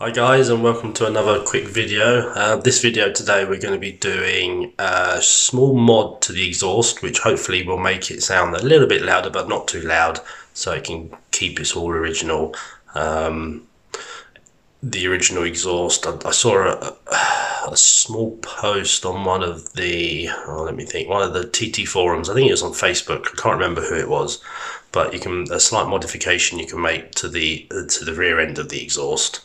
Hi guys, and welcome to another quick video. This video today we're going to be doing a small mod to the exhaust, which hopefully will make it sound a little bit louder but not too loud, so it can keep its all original. The original exhaust, I saw a small post on one of the, one of the TT forums. I think it was on Facebook. I can't remember who it was, but a slight modification you can make to the rear end of the exhaust.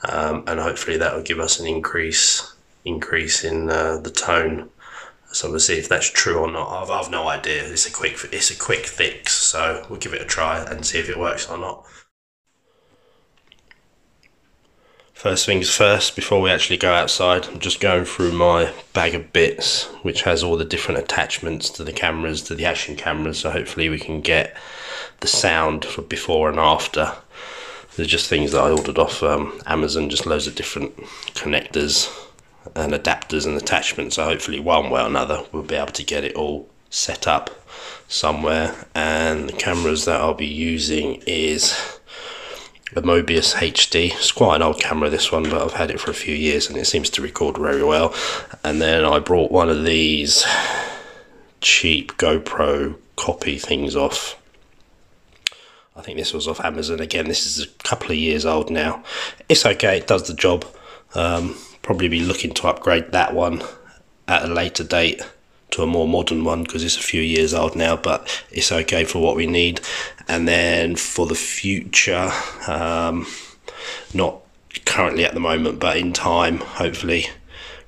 And hopefully that will give us an increase in the tone. So we'll see if that's true or not. I've no idea. It's a quick fix, so we'll give it a try and see if it works or not. First things first, before we actually go outside, I'm just going through my bag of bits, which has all the different attachments to the cameras, to the action cameras. So hopefully we can get the sound for before and after. They're just things that I ordered off Amazon, just loads of different connectors and adapters and attachments. So hopefully one way or another we'll be able to get it all set up somewhere. And the cameras that I'll be using is the Mobius HD. It's quite an old camera, this one, but I've had it for a few years and it seems to record very well. And then I brought one of these cheap GoPro copy things off. I think this was off Amazon. Again, this is a couple of years old now. It's okay, it does the job. Probably be looking to upgrade that one at a later date to a more modern one because it's a few years old now, but it's okay for what we need. And then for the future, not currently at the moment, but in time, hopefully,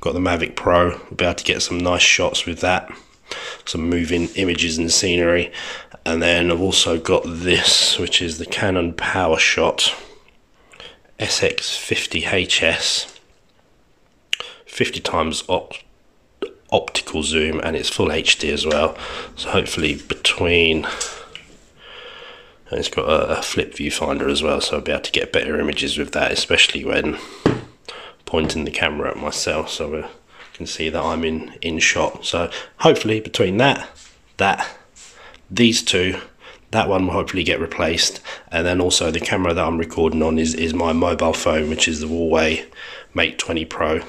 got the Mavic Pro. We'll be able to get some nice shots with that, some moving images and scenery. And then I've also got this, which is the Canon PowerShot SX50HS, 50 times optical zoom, and it's full HD as well. So hopefully and it's got a flip viewfinder as well, so I'll be able to get better images with that, especially when pointing the camera at myself, so I can see that I'm in shot. So hopefully between these two, that one will hopefully get replaced, and then also the camera that I'm recording on is my mobile phone, which is the Huawei Mate 20 Pro.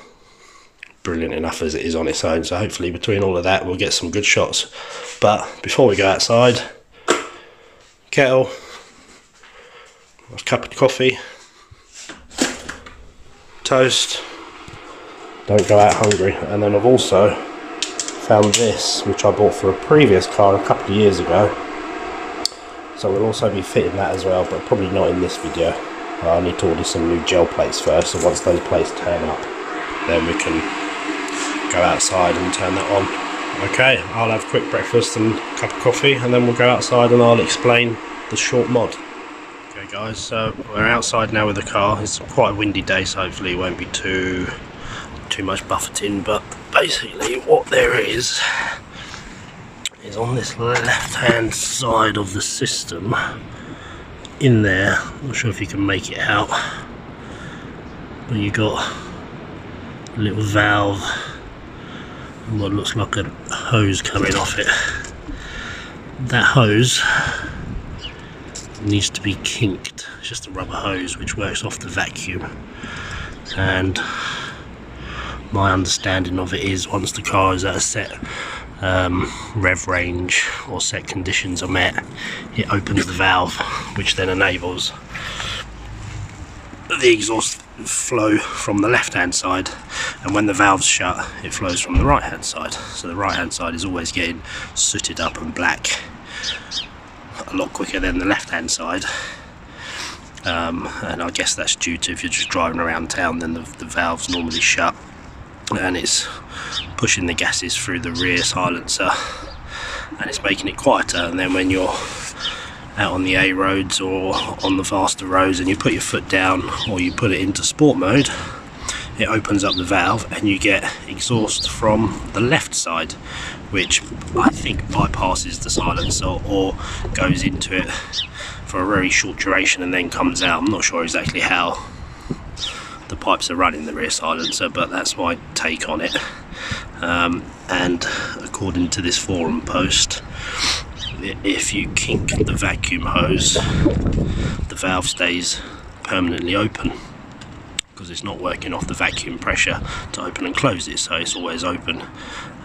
Brilliant enough as it is on its own, so hopefully between all of that we'll get some good shots. But before we go outside, kettle, a cup of coffee, toast, don't go out hungry. And then I've also found this, which I bought for a previous car a couple of years ago, so we'll also be fitting that as well, but probably not in this video. I need to order some new gel plates first, so once those plates turn up, then we can go outside and turn that on. Okay, I'll have a quick breakfast and a cup of coffee, and then we'll go outside and I'll explain the short mod. Okay guys, so we're outside now with the car. It's quite a windy day, so hopefully it won't be too much buffeting, but basically what there is on this left hand side of the system in there, I'm not sure if you can make it out, but you got a little valve and what looks like a hose coming off it. That hose needs to be kinked. It's just a rubber hose which works off the vacuum, and my understanding of it is once the car is at a set rev range or set conditions are met, it opens the valve, which then enables the exhaust flow from the left hand side, and when the valve's shut it flows from the right hand side. So the right hand side is always getting sooted up and black a lot quicker than the left hand side. And I guess that's due to, if you're just driving around town, then the valve's normally shut and it's pushing the gases through the rear silencer and it's making it quieter. And then when you're out on the A roads or on the faster roads and you put your foot down or you put it into sport mode, it opens up the valve and you get exhaust from the left side, which I think bypasses the silencer or goes into it for a very short duration and then comes out. I'm not sure exactly how the pipes are running the rear silencer, but that's my take on it. And according to this forum post, if you kink the vacuum hose, the valve stays permanently open. because it's not working off the vacuum pressure to open and close it, so it's always open.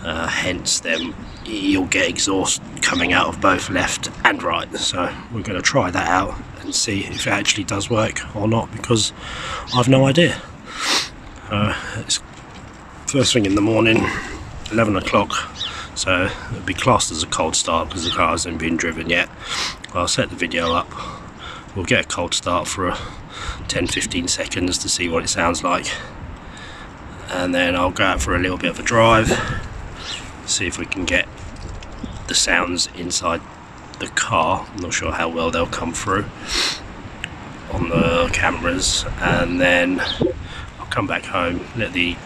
Hence then you'll get exhaust coming out of both left and right. So we're going to try that out and see if it actually does work or not, because I've no idea. It's first thing in the morning, 11 o'clock, so it'll be classed as a cold start because the car hasn't been driven yet. I'll set the video up, we'll get a cold start for 10-15 seconds to see what it sounds like, and then I'll go out for a little bit of a drive, see if we can get the sounds inside the car. I'm not sure how well they'll come through on the cameras, and then I'll come back home, let the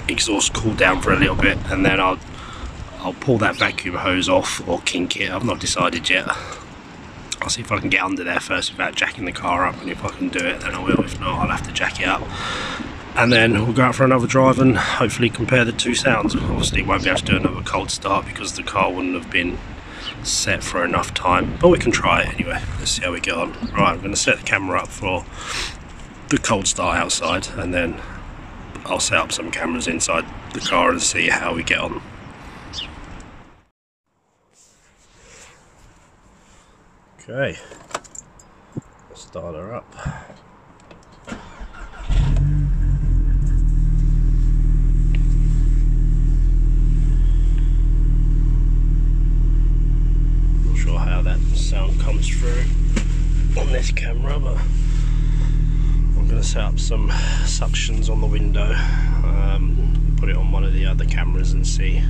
exhaust cool down for a little bit, and then I'll pull that vacuum hose off or kink it. I've not decided yet. I'll see if I can get under there first without jacking the car up, and if I can do it then I will. If not, I'll have to jack it up, and then we'll go out for another drive and hopefully compare the two sounds. Obviously won't be able to do another cold start because the car wouldn't have been set for enough time, but we can try it anyway. Let's see how we get on. Right, I'm going to set the camera up for the cold start outside, and then I'll set up some cameras inside the car and see how we get on. Okay, let's start her up. Not sure how that sound comes through on this camera, but I'm going to set up some suctions on the window, put it on one of the other cameras and see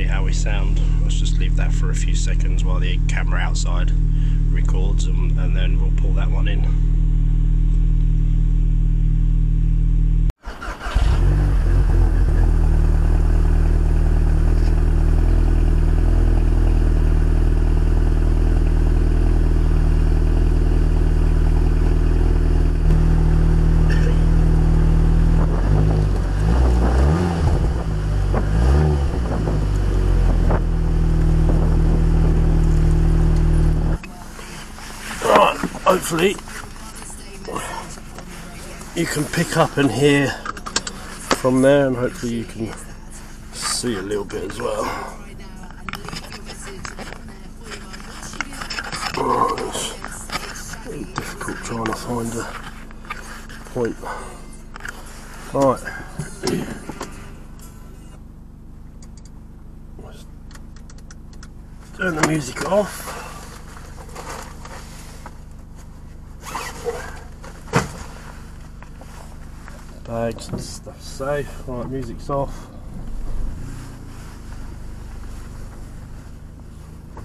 how we sound. Let's just leave that for a few seconds while the camera outside records, and then we'll pull that one in. Hopefully you can pick up and hear from there, and hopefully you can see a little bit as well. Oh, it's really difficult trying to find a point. Right. Turn the music off. Bags and stuff safe. Right, music's off.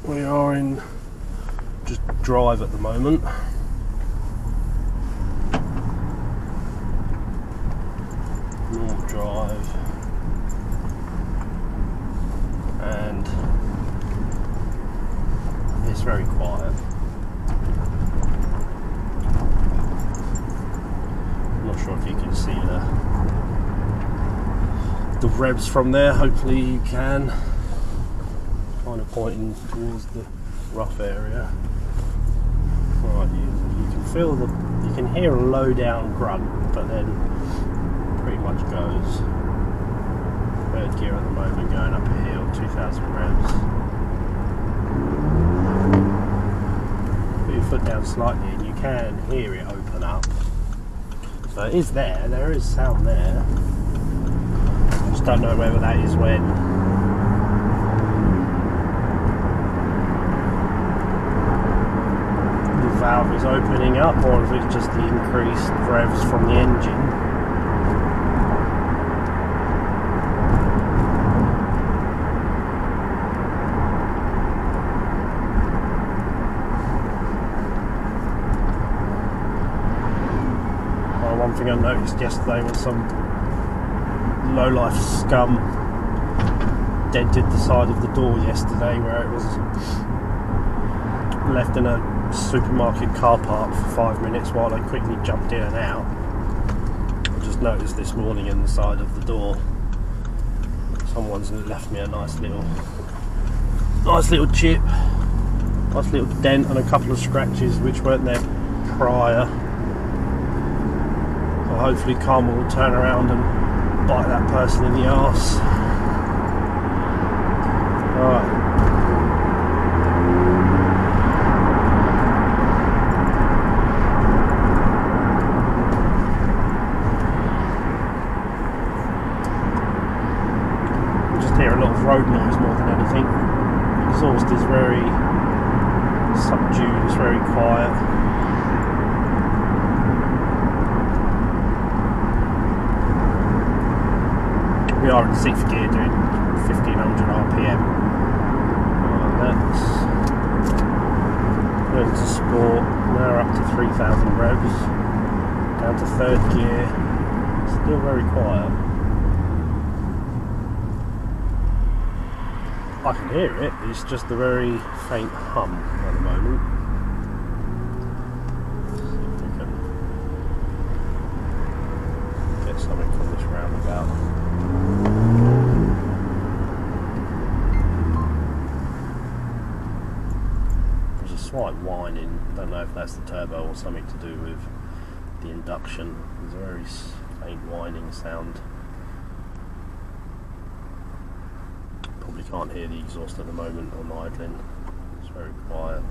We are in just drive at the moment. Normal drive. And it's very quiet. Not sure if you can see the revs from there. Hopefully you can. Kind of pointing towards the rough area. Right, you can feel you can hear a low down grunt, but then pretty much goes. Third gear at the moment, going up a hill, 2000 revs. Put your foot down slightly and you can hear it open up. So it is there is sound there. Just don't know whether that is when the valve is opening up, or if it's just the increased revs from the engine. One thing I noticed yesterday was some low-life scum dented the side of the door yesterday, where it was left in a supermarket car park for 5 minutes while I quickly jumped in and out. I just noticed this morning in the side of the door someone's left me a nice little chip, nice little dent and a couple of scratches which weren't there prior. hopefully karma will turn around and bite that person in the arse. Right. Hear a lot of road noise more than anything. The exhaust is very subdued, it's very quiet. We are in 6th gear doing 1500 RPM. Let's go into sport. Now we're up to 3000 revs. Down to 3rd gear. Still very quiet. I can hear it, it's just a very faint hum at the moment. Let's see if we can get something from this roundabout. There's a slight whining, I don't know if that's the turbo or something to do with the induction. There's a very faint whining sound. Probably can't hear the exhaust at the moment on idling, it's very quiet.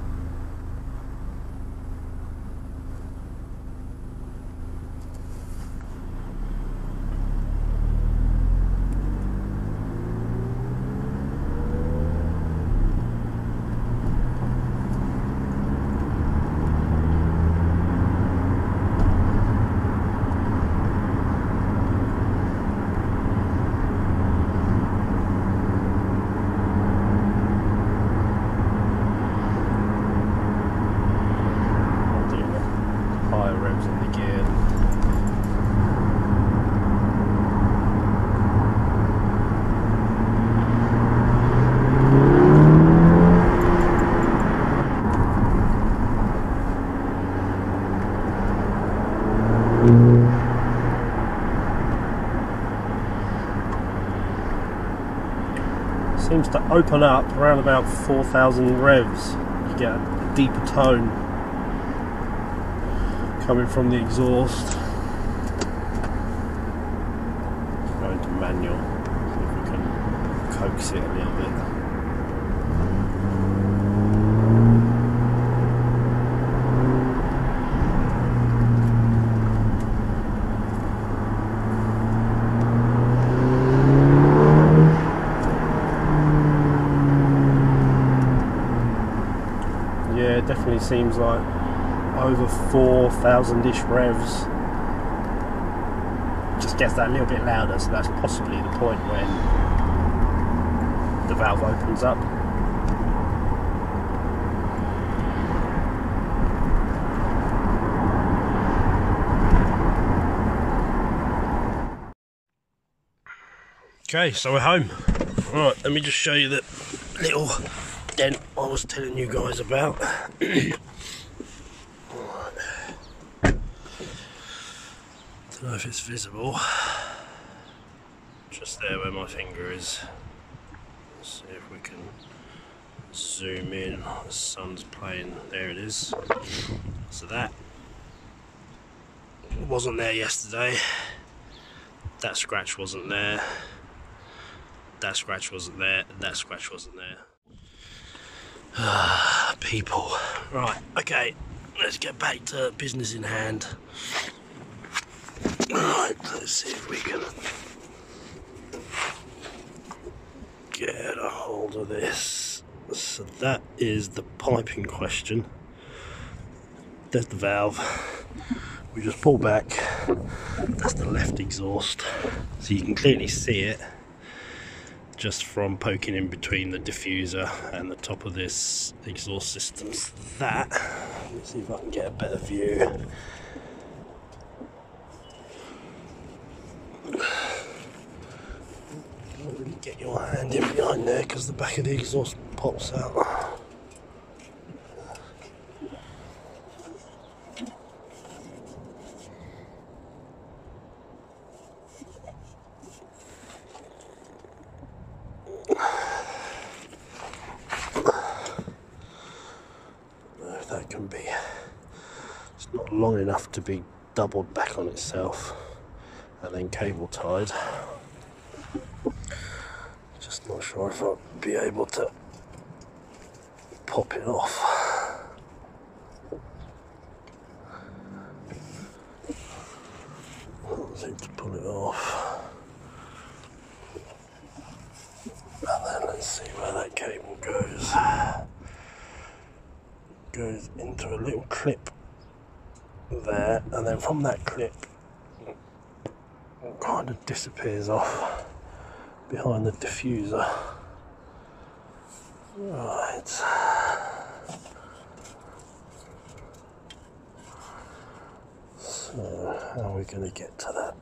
Seems to open up around about 4000 revs. You get a deeper tone coming from the exhaust. Go into manual, see if we can coax it a little bit. Yeah, it definitely seems like over 4,000-ish revs. Just gets that a little bit louder, so that's possibly the point when the valve opens up. Okay, so we're home. Right, let me just show you the little dent I was telling you guys about. Don't know if it's visible. Just there where my finger is. Let's see if we can zoom in. The sun's playing. There it is. So that wasn't there yesterday. That scratch wasn't there. That scratch wasn't there. And that scratch wasn't there. People. Right, okay, let's get back to business in hand. Right, let's see if we can get a hold of this. So that is the pipe in question. There's the valve. We just pull back. That's the left exhaust. So you can clearly see it just from poking in between the diffuser and the top of this exhaust system. So that, let's see if I can get a better view. Don't really get your hand in behind there because the back of the exhaust pops out. That can be, it's not long enough to be doubled back on itself and then cable tied. Just not sure if I'll be able to pop it off. Can't seem to pull it off. And then let's see where that cable goes. Goes into a little clip there, and then from that clip it kind of disappears off behind the diffuser. Right. So how are we going to get to that?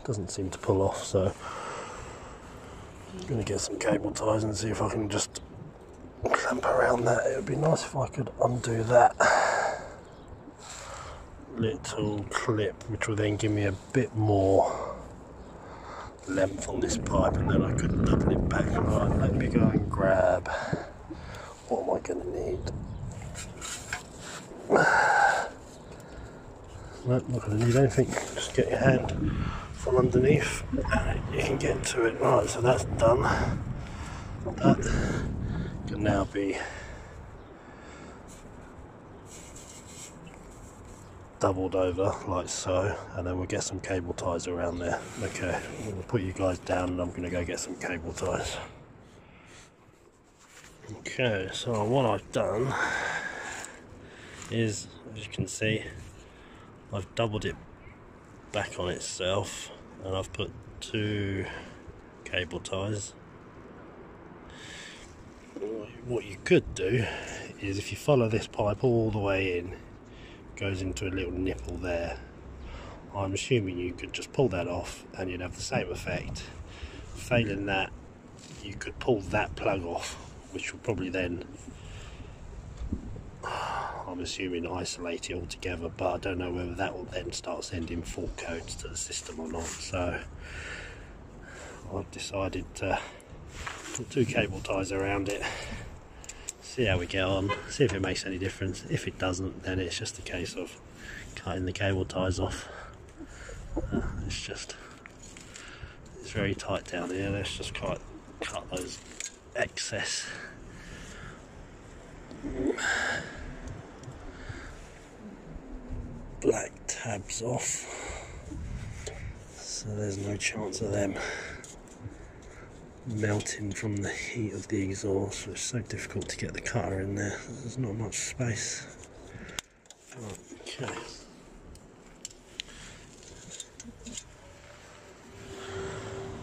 Doesn't seem to pull off, so I'm going to get some cable ties and see if I can just clamp around that. It would be nice if I could undo that little clip, which will then give me a bit more length on this pipe, and then I could double it back. Right, let me go and grab, what am I going to need? No, not going to need anything, just get your hand from underneath and you can get to it. Right, so that's done. That can now be doubled over like so, and then we'll get some cable ties around there. Okay, I'm going to put you guys down and I'm going to go get some cable ties. Okay, so what I've done is, as you can see, I've doubled it back on itself and I've put 2 cable ties. What you could do is, if you follow this pipe all the way in, goes into a little nipple there. I'm assuming you could just pull that off and you'd have the same effect. Failing that, you could pull that plug off, which will probably then, I'm assuming, isolate it altogether, but I don't know whether that will then start sending fault codes to the system or not. So I've decided to put 2 cable ties around it, see how we get on, see if it makes any difference. If it doesn't, then it's just a case of cutting the cable ties off. It's very tight down here. Let's just cut those excess black tabs off, so there's no chance of them melting from the heat of the exhaust. It's so difficult to get the cutter in there, there's not much space. Okay,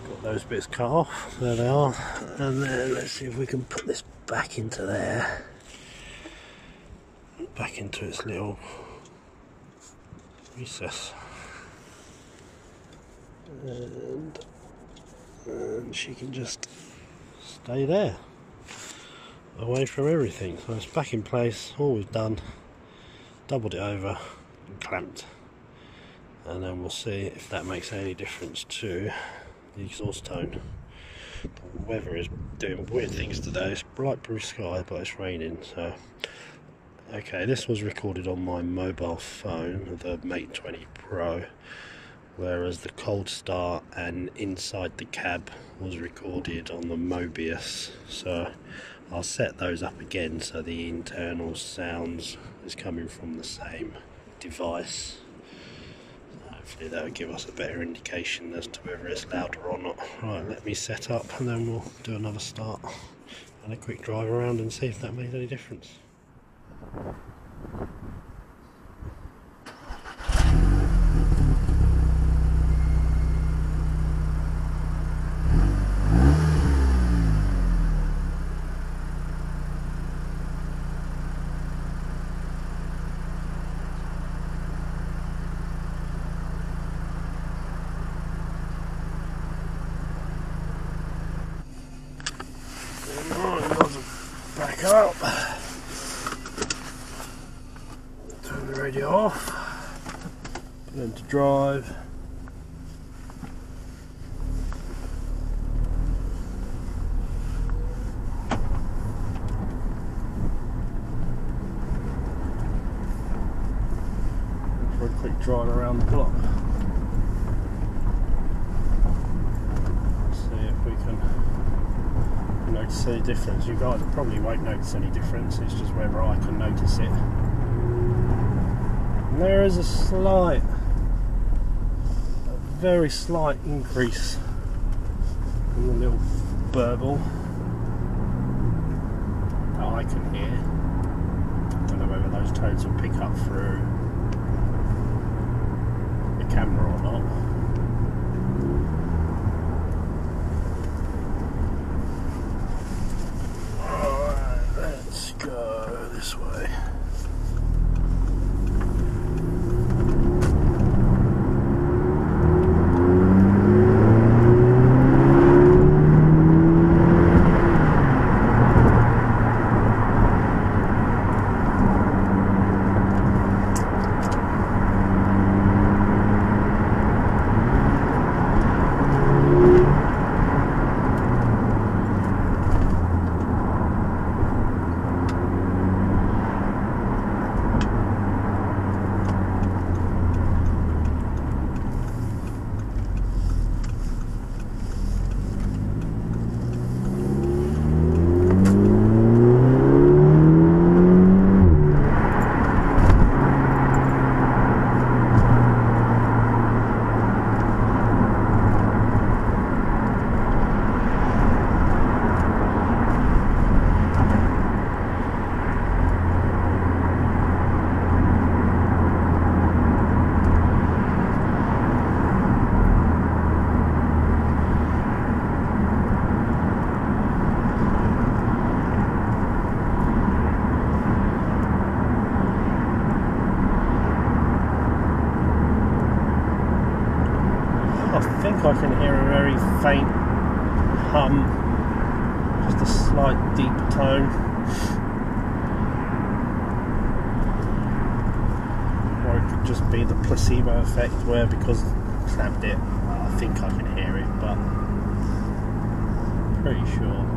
got those bits cut off, there they are, and then let's see if we can put this back into there, back into its little recess, and she can just stay there away from everything. So it's back in place, all we've done, doubled it over and clamped, and then we'll see if that makes any difference to the exhaust tone. The weather is doing weird things today. It's bright blue sky, but it's raining. So okay, this was recorded on my mobile phone, the Mate 20 Pro, whereas the cold start and inside the cab was recorded on the Mobius. So I'll set those up again so the internal sounds is coming from the same device. Hopefully that will give us a better indication as to whether it's louder or not. Right, let me set up and then we'll do another start and a quick drive around and see if that made any difference. Back up, turn the radio off, put it into drive, drive around the block. See if we can notice any difference. You guys probably won't notice any difference, it's just whether I can notice it. And there is a very slight increase in the little burble that I can hear. I don't know whether those tones will pick up through the camera or not. Alright, let's go this way. I think I can hear a very faint hum, just a slight deep tone. Or it could just be the placebo effect where because I clamped it, I think I can hear it, but I'm pretty sure.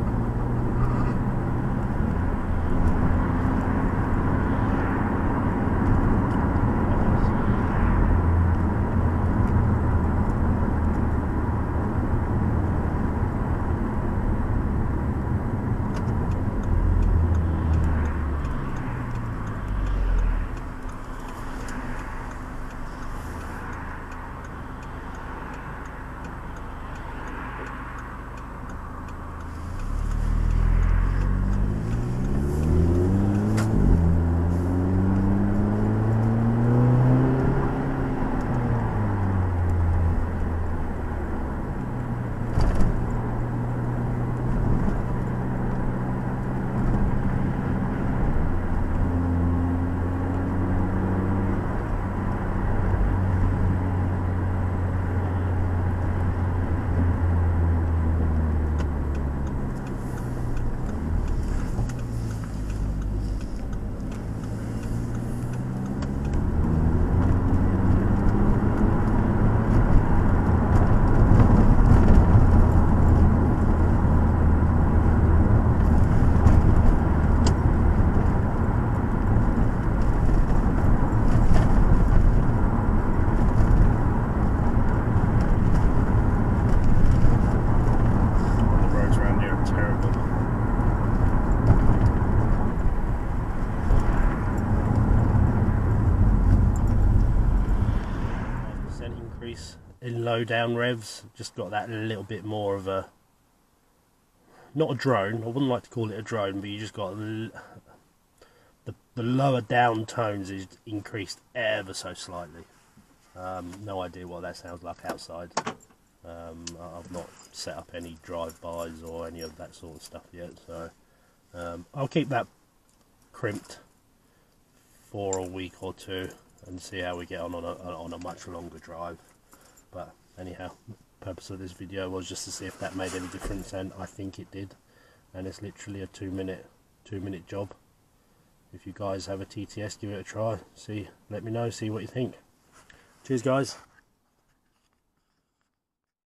In low down revs, just got that little bit more of a, not a drone, I wouldn't like to call it a drone, but you just got the lower down tones is increased ever so slightly. No idea what that sounds like outside. I've not set up any drive-bys or any of that sort of stuff yet, so I'll keep that crimped for a week or two and see how we get on a much longer drive. But anyhow, the purpose of this video was just to see if that made any difference, and I think it did. And it's literally a 2-minute job. If you guys have a TTS, give it a try. Let me know, see what you think. Cheers guys.